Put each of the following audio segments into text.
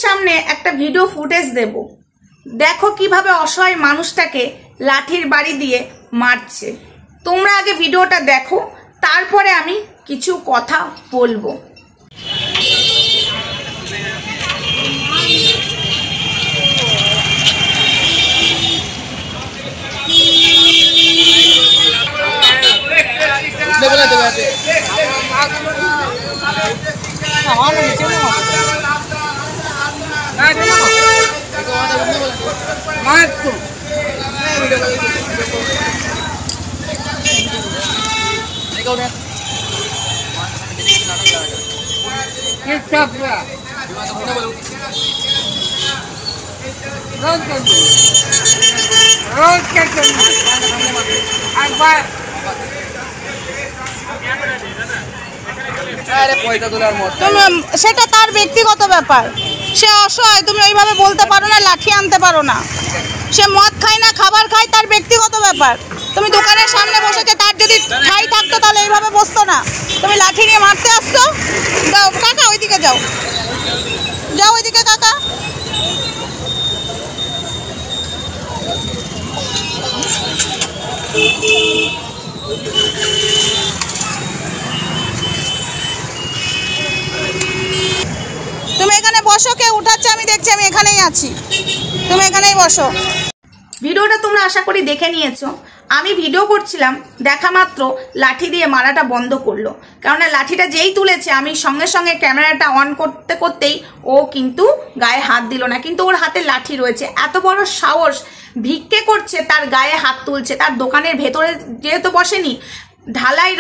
সামনে একটা video footage দেব, দেখো কিভাবে অসহায় মানুষটাকে লাঠির বাড়ি দিয়ে মারছে। তোমরা আগে ভিডিওটা দেখো, তারপরে আমি কিছু কথা বলবো। সেটা তার ব্যক্তিগত ব্যাপার, সে অসহায়, তুমি ওইভাবে বলতে পারো না, লাঠি আনতে পারো না। সে মদ খায় না খাবার খায়, তার ব্যক্তিগত ব্যাপার। তুমি দোকানের সামনে বসেছে, তার যদি ঠাই থাকতো তাহলে এইভাবে বসতো না। তুমি লাঠি নিয়ে মারতে আসছো? যাও কাকা, ওইদিকে যাও, যাও ওইদিকে কাকা। তুমি এখানে বসো, কে উঠাচ্ছে আমি দেখছি, আমি এখানেই আছি, তুমি এখানেই বসো। ভিডিওটা তোমরা আশা করি দেখে নিয়েছো। আমি ভিডিও করছিলাম, দেখা মাত্র লাঠি দিয়ে মারাটা বন্ধ করলো। কেননা লাঠিটা যেই তুলেছে, আমি সঙ্গে সঙ্গে ক্যামেরাটা অন করতে করতেই ও কিন্তু গায়ে হাত দিল না, কিন্তু ওর হাতে লাঠি রয়েছে। এত বড় সাহস, ভিক্ষে করছে, তার গায়ে হাত তুলছে। তার দোকানের ভেতরে যেহেতু বসেনি, ঢালাই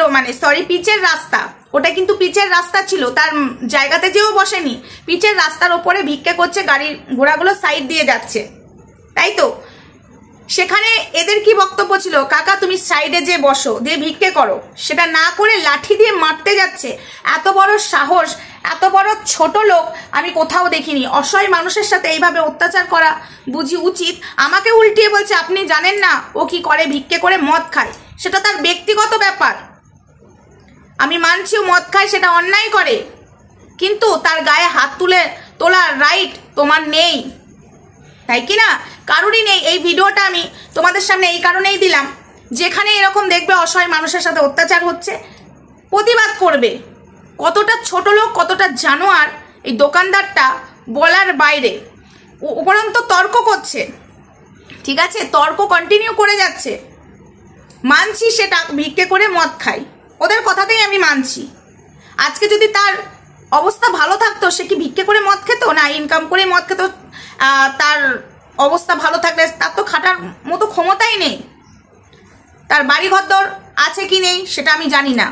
পিচের রাস্তা, ওটা কিন্তু পিচের রাস্তা ছিল, তার জায়গাতে যেও বসেনি, পিচের রাস্তার ওপরে ভিক্ষে করছে, গাড়ির ঘোড়াগুলো সাইড দিয়ে যাচ্ছে, তাই তো। সেখানে এদের কি বক্তব্য ছিল, কাকা তুমি সাইডে যে বসো, দিয়ে ভিক্ষে করো, সেটা না করে লাঠি দিয়ে মারতে যাচ্ছে। এত বড় সাহস, এত বড় ছোট লোক আমি কোথাও দেখিনি। অসহায় মানুষের সাথে এইভাবে অত্যাচার করা বুঝি উচিত। আমাকে উল্টিয়ে বলছে আপনি জানেন না ও কি করে, ভিক্ষে করে মদ খায়, সেটা তার ব্যক্তিগত ব্যাপার। আমি মানছি ও মদ খায়, সেটা অন্যায় করে, কিন্তু তার গায়ে হাত তোলার রাইট তোমার নেই, তাই কি না? কারোরই নেই। এই ভিডিওটা আমি তোমাদের সামনে এই কারণেই দিলাম, যেখানে এরকম দেখবে অসহায় মানুষের সাথে অত্যাচার হচ্ছে, প্রতিবাদ করবে। কতটা ছোট লোক, কতটা জানোয়ার এই দোকানদারটা বলার বাইরে। উপরন্ত তর্ক করছে, ঠিক আছে, তর্ক কন্টিনিউ করে যাচ্ছে। মানছি সেটা ভিক্ষে করে মদ খায়, ওদের কথাতেই আমি মানছি। আজকে যদি তার অবস্থা ভালো থাকতো, সে কি ভিক্ষে করে মদ খেত? না ইনকাম করে মদ খেত? তার অবস্থা ভালো থাকলে তার তো খাটার মতো ক্ষমতাই নেই। তার বাড়ি ঘরদর আছে কি নেই সেটা আমি জানি না,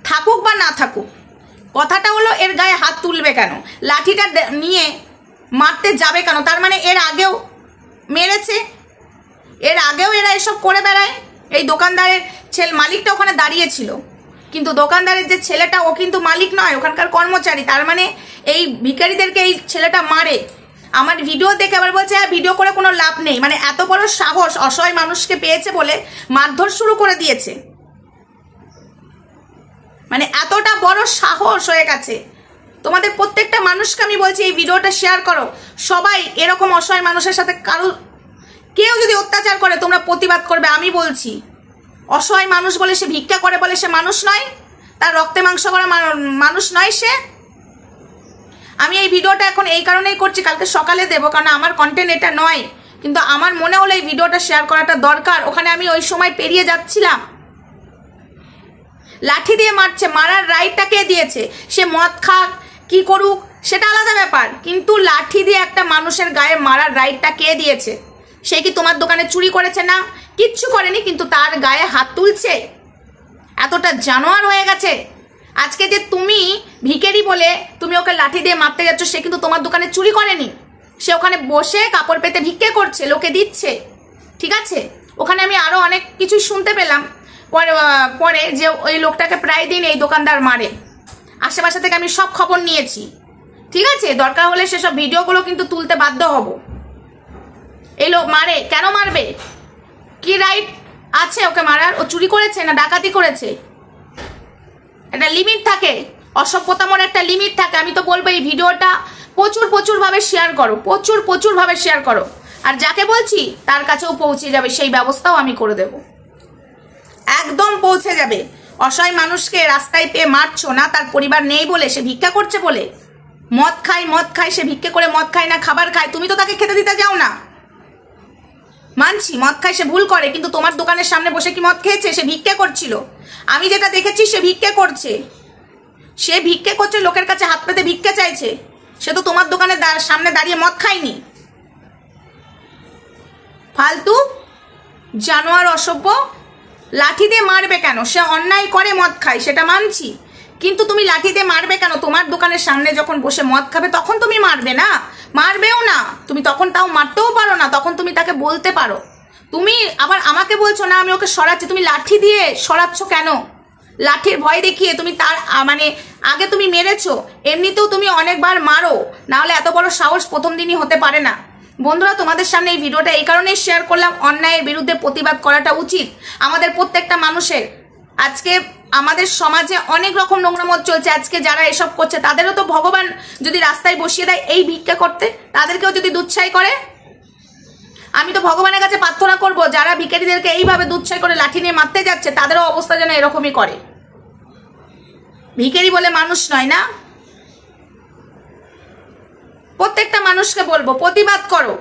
থাকুক বা না থাকুক। কথাটা হলো এর গায়ে হাত তুলবে কেন, লাঠিটা নিয়ে মারতে যাবে কেন? তার মানে এর আগেও মেরেছে, এর আগেও এরা এসব করে বেড়ায়। এই দোকানদারের মালিকটা ওখানে দাঁড়িয়েছিল, কিন্তু দোকানদারের যে ছেলেটা, ও কিন্তু মালিক নয়, ওখানকার কর্মচারী। তার মানে এই ভিখারিদেরকে এই ছেলেটা মারে। আমার ভিডিও দেখে আবার বলছে ভিডিও করে কোনো লাভ নেই। মানে এত বড় সাহস, অসহায় মানুষকে পেয়েছে বলে মারধর শুরু করে দিয়েছে। মানে এতটা বড় সাহস হয়ে গেছে। তোমাদের প্রত্যেকটা মানুষকে আমি বলছি এই ভিডিওটা শেয়ার করো। সবাই এরকম অসহায় মানুষের সাথে কেউ যদি অত্যাচার করে তোমরা প্রতিবাদ করবে। আমি বলছি অসহায় মানুষ বলে সে ভিক্ষা করে বলে সে মানুষ নয়, তার রক্তে মাংস করা মানুষ নয় সে। আমি এই ভিডিওটা এখন এই কারণেই করছি, কালকে সকালে দেবো, কারণ আমার কন্টেন্ট এটা নয়, কিন্তু আমার মনে হলো এই ভিডিওটা শেয়ার করাটা দরকার। ওখানে আমি ওই সময় পেরিয়ে যাচ্ছিলাম। লাঠি দিয়ে মারছে, মারার রাইটটা কে দিয়েছে? সে মদ খাক কি করুক সেটা আলাদা ব্যাপার, কিন্তু লাঠি দিয়ে একটা মানুষের গায়ে মারার রাইটটা কে দিয়েছে? সে কি তোমার দোকানে চুরি করেছে? না, কিচ্ছু করেনি, কিন্তু তার গায়ে হাত তুলছে। এতটা জানোয়ার হয়ে গেছে। আজকে যে তুমি ভিখারি বলে তুমি ওকে লাঠি দিয়ে মারতে যাচ্ছ, সে কিন্তু তোমার দোকানে চুরি করেনি, সে ওখানে বসে কাপড় পেতে ভিক্ষে করছে, লোকে দিচ্ছে, ঠিক আছে। ওখানে আমি আরো অনেক কিছু শুনতে পেলাম পরে যে ওই লোকটাকে প্রায় দিন এই দোকানদার মারে। আশেপাশে থেকে আমি সব খবর নিয়েছি, ঠিক আছে। দরকার হলে সেসব ভিডিওগুলো কিন্তু তুলতে বাধ্য হব। এই লোক মারে, কেন মারবে? কি রাইট আছে ওকে মারার? ও চুরি করেছে না ডাকাতি করেছে? একটা লিমিট থাকে, অসভ্যতামর একটা লিমিট থাকে। আমি তো বলবো এই ভিডিওটা প্রচুর ভাবে শেয়ার করো, প্রচুর ভাবে শেয়ার করো। আর যাকে বলছি তার কাছেও পৌঁছে যাবে, সেই ব্যবস্থাও আমি করে দেব, একদম পৌঁছে যাবে। অসহায় মানুষকে রাস্তায় পেয়ে মারছো না, তার পরিবার নেই বলে, সে ভিক্ষা করছে বলে, মদ খায়, সে ভিক্ষে করে মদ খায় না, খাবার খায়, তুমি তো তাকে খেতে দিতে যাও না। মানছি মদ খায়, সে ভুল করে, কিন্তু তোমার দোকানের সামনে বসে কি মদ খেয়েছে? সে ভিক্ষে করছিল। আমি যেটা দেখেছি সে ভিক্ষে করছে, লোকের কাছে হাত পেতে ভিক্ষা চাইছে। সে তো তোমার দোকানের সামনে দাঁড়িয়ে মদ খায়নি। ফালতু জানোয়ার, অসভ্য। লাঠি দিয়ে মারবে কেন? সে অন্যায় করে মদ খায়, সেটা মানছি, কিন্তু তুমি লাঠি দিয়ে মারবে কেন? তোমার দোকানের সামনে যখন বসে মদ খাবে তখন তুমি মারবে না, মারবেও না তুমি, তখন তাও মারতেও পারো না, তখন তুমি তাকে বলতে পারো। তুমি আবার আমাকে বলছো না আমি ওকে সরাচ্ছি, তুমি লাঠি দিয়ে সরাচ্ছ কেন? লাঠির ভয় দেখিয়ে তুমি তার মানে আগে তুমি মেরেছো, এমনিতেও তুমি অনেকবার মারো, নাহলে এত বড় সাহস প্রথম দিনই হতে পারে না। বন্ধুরা, তোমাদের সামনে এই ভিডিওটা এই কারণেই শেয়ার করলাম, অন্যায়ের বিরুদ্ধে প্রতিবাদ করাটা উচিত আমাদের প্রত্যেকটা মানুষের। আজকে আমাদের সমাজে অনেক রকম নোংরামত চলছে, আজকে যারা এসব করছে তাদেরও তো ভগবান যদি রাস্তায় বসিয়ে দেয় এই ভিক্ষা করতে, তাদেরকেও যদি দুচ্ছাই করে, আমি তো ভগবানের কাছে প্রার্থনা করব যারা ভিখারিদেরকে এইভাবে দুচ্ছাই করে লাঠি নিয়ে মারতে যাচ্ছে তাদেরও অবস্থা যেন এরকমই করে। ভিখারি বলে মানুষ নয় না। প্রত্যেকটা মানুষকে বলবো প্রতিবাদ করো।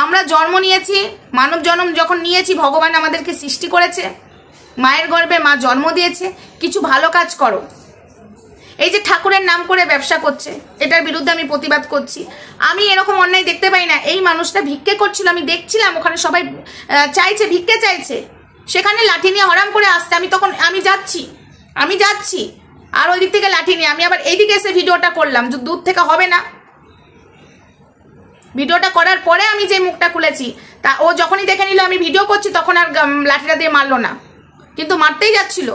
আমরা জন্ম নিয়েছি, মানব জন্ম যখন নিয়েছি, ভগবান আমাদেরকে সৃষ্টি করেছে, মায়ের গর্ভে মা জন্ম দিয়েছে, কিছু ভালো কাজ করো। এই যে ঠাকুরের নাম করে ব্যবসা করছে, এটার বিরুদ্ধে আমি প্রতিবাদ করছি। আমি এরকম অন্যায় দেখতে পাই না। এই মানুষটা ভিক্ষে করছিল, আমি দেখছিলাম, ওখানে সবাই চাইছে, ভিক্ষে চাইছে, সেখানে লাঠি নিয়ে হরাম করে আসছে। আমি যাচ্ছি আর ওই দিক থেকে লাঠি নিয়ে আমি আবার এইদিকে এসে ভিডিওটা করলাম, দূর থেকে হবে না। ভিডিওটা করার পরে আমি যে মুখটা খুলেছি, তা ও যখনই দেখে নিল আমি ভিডিও করছি তখন আর লাঠিটা দিয়ে মারলো না, কিন্তু মারতেই যাচ্ছিল।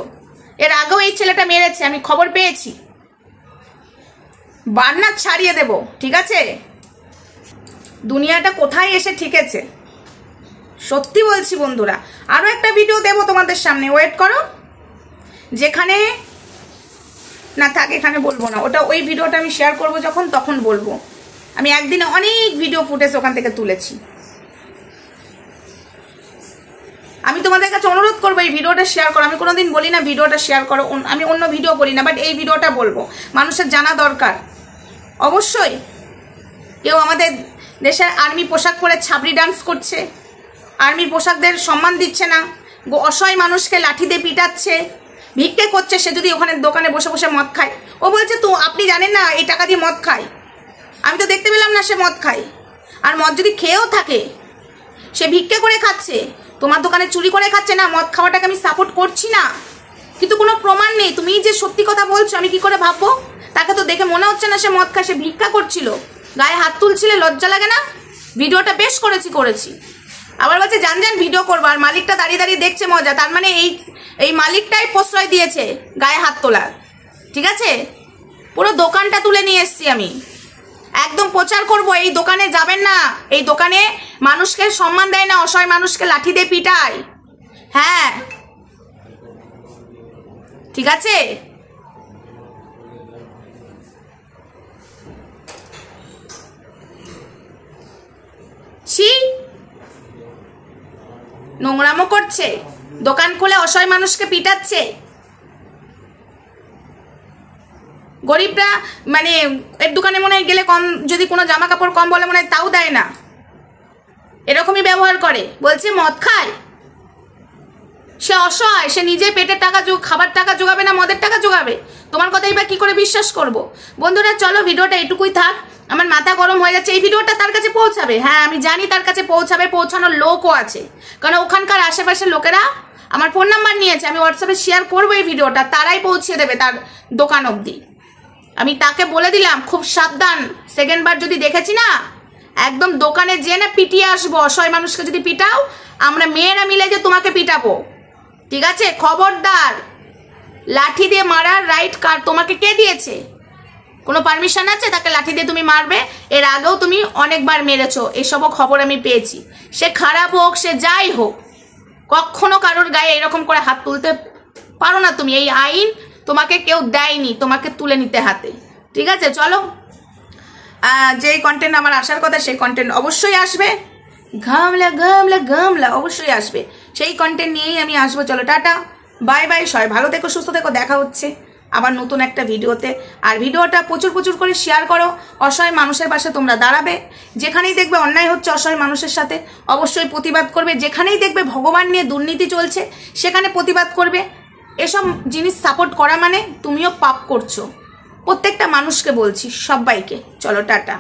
এর আগেও এই ছেলেটা মেরেছে, আমি খবর পেয়েছি। বান্না ছাড়িয়ে দেব, ঠিক আছে? দুনিয়াটা কোথায় এসে ঠিকেছে, সত্যি বলছি বন্ধুরা। আরো একটা ভিডিও দেব তোমাদের সামনে, ওয়েট করো। যেখানে না থাক এখানে বলবো না, ওটা ওই ভিডিওটা আমি শেয়ার করব যখন, তখন বলবো। আমি একদিনে অনেক ভিডিও ফুটেজ ওখান থেকে তুলেছি। আমি তোমাদের কাছে অনুরোধ করবো এই ভিডিওটা শেয়ার করো। আমি কোনোদিন বলি না ভিডিওটা শেয়ার করো, আমি অন্য ভিডিও বলি না, বাট এই ভিডিওটা বলবো, মানুষের জানা দরকার। অবশ্যই কেউ আমাদের দেশের আর্মি পোশাক পরে ছাবড়ি ডান্স করছে, আর্মি পোশাকদের সম্মান দিচ্ছে না, অসহায় মানুষকে লাঠি দিয়ে পিটাচ্ছে, ভিক্ষে করছে। সে যদি ওখানে দোকানে বসে বসে মদ খায়, ও বলছে তো আপনি জানেন না এই টাকা দিয়ে মদ খায়। আমি তো দেখতে পেলাম না সে মদ খায়। আর মদ যদি খেয়েও থাকে, সে ভিক্ষে করে খাচ্ছে, তোমার দোকানে চুরি করে খাচ্ছে না, মদ খাওয়াটাকে আমি সাপোর্ট করছি না, কিন্তু কোনো প্রমাণ নেই। তুমি যে সত্যি কথা বলছো আমি কি করে ভাববো? তাকে তো দেখে মনে হচ্ছে না সে মদ খায়, সে ভিক্ষা করছিল, গায়ে হাত তুলছিলে, লজ্জা লাগে না? ভিডিওটা বেশ করেছি। আবার বলছে জান ভিডিও করবো, আর মালিকটা দাঁড়িয়ে দাঁড়িয়ে দেখছে মজা। তার মানে এই মালিকটাই প্রশ্রয় দিয়েছে গায়ে হাত তোলার, ঠিক আছে? পুরো দোকানটা তুলে নিয়ে এসছি আমি, একদম প্রচার করব। এই দোকানে যাবেন না, এই দোকানে মানুষকে সম্মান দেয় না, অসহায় মানুষকে লাঠি দিয়ে পিটায়। হ্যাঁ, ঠিক আছে? ছি, নোংরামো করছে, দোকান খুলে অসহায় মানুষকে পিটাচ্ছে। গরিবরা মানে এর দোকানে মনে হয় গেলে কম, যদি কোনো জামা কাপড় কম বলে মনে হয় তাও দেয় না, এরকমই ব্যবহার করে। বলছে মদ খায়, সে অসহায়, সে নিজে পেটের টাকা খাবার টাকা জোগাবে না মদের টাকা জোগাবে? তোমার কথাই বা কি করে বিশ্বাস করব? বন্ধুরা চলো ভিডিওটা এটুকুই থাক, আমার মাথা গরম হয়ে যাচ্ছে। এই ভিডিওটা তার কাছে পৌঁছাবে, হ্যাঁ আমি জানি তার কাছে পৌঁছাবে, পৌঁছানোর লোকও আছে, কারণ ওখানকার আশেপাশের লোকেরা আমার ফোন নাম্বার নিয়েছে। আমি হোয়াটসঅ্যাপে শেয়ার করবো এই ভিডিওটা, তারাই পৌঁছে দেবে তার দোকান অবধি। আমি তাকে বলে দিলাম খুব সাবধান, সেকেন্ড বার যদি দেখেছি না একদম দোকানে যেয়ে না পিটিয়ে আসবো। অসহায় মানুষকে যদি পিটাও, আমরা মেয়েরা মিলে যে তোমাকে পিটাবো, ঠিক আছে? খবরদার, লাঠি দিয়ে মারার রাইট কার তোমাকে কে দিয়েছে? কোনো পারমিশন আছে তাকে লাঠি দিয়ে তুমি মারবে? এর আগেও তুমি অনেকবার মেরেছো, এসবও খবর আমি পেয়েছি। সে খারাপ হোক, সে যাই হোক, কখনো কারোর গায়ে এরকম করে হাত তুলতে পারো না তুমি। এই আইন তোমাকে কেউ দেয়নি, তোমাকে তুলে নিতে হাতে, ঠিক আছে? চলো যেই কন্টেন্ট আমার আসার কথা সেই কন্টেন্ট অবশ্যই আসবে। ঘামলা ঘামলা ঘামলা অবশ্যই আসবে, সেই কন্টেন্ট নিয়েই আমি আসবো। চলো টাটা, বাই বাই, সবাই ভালো থেকো, সুস্থ থেকো, দেখা হচ্ছে আবার নতুন একটা ভিডিওতে। আর ভিডিওটা প্রচুর প্রচুর করে শেয়ার করো, অসহায় মানুষের পাশে তোমরা দাঁড়াবে। যেখানেই দেখবে অন্যায় হচ্ছে অসহায় মানুষের সাথে অবশ্যই প্রতিবাদ করবে, যেখানেই দেখবে ভগবান নিয়ে দুর্নীতি চলছে সেখানে প্রতিবাদ করবে। এসব জিনিস সাপোর্ট করা মানে তুমিও পাপ করছো, প্রত্যেকটা মানুষকে বলছি, সবাইকে। চলো টাটা।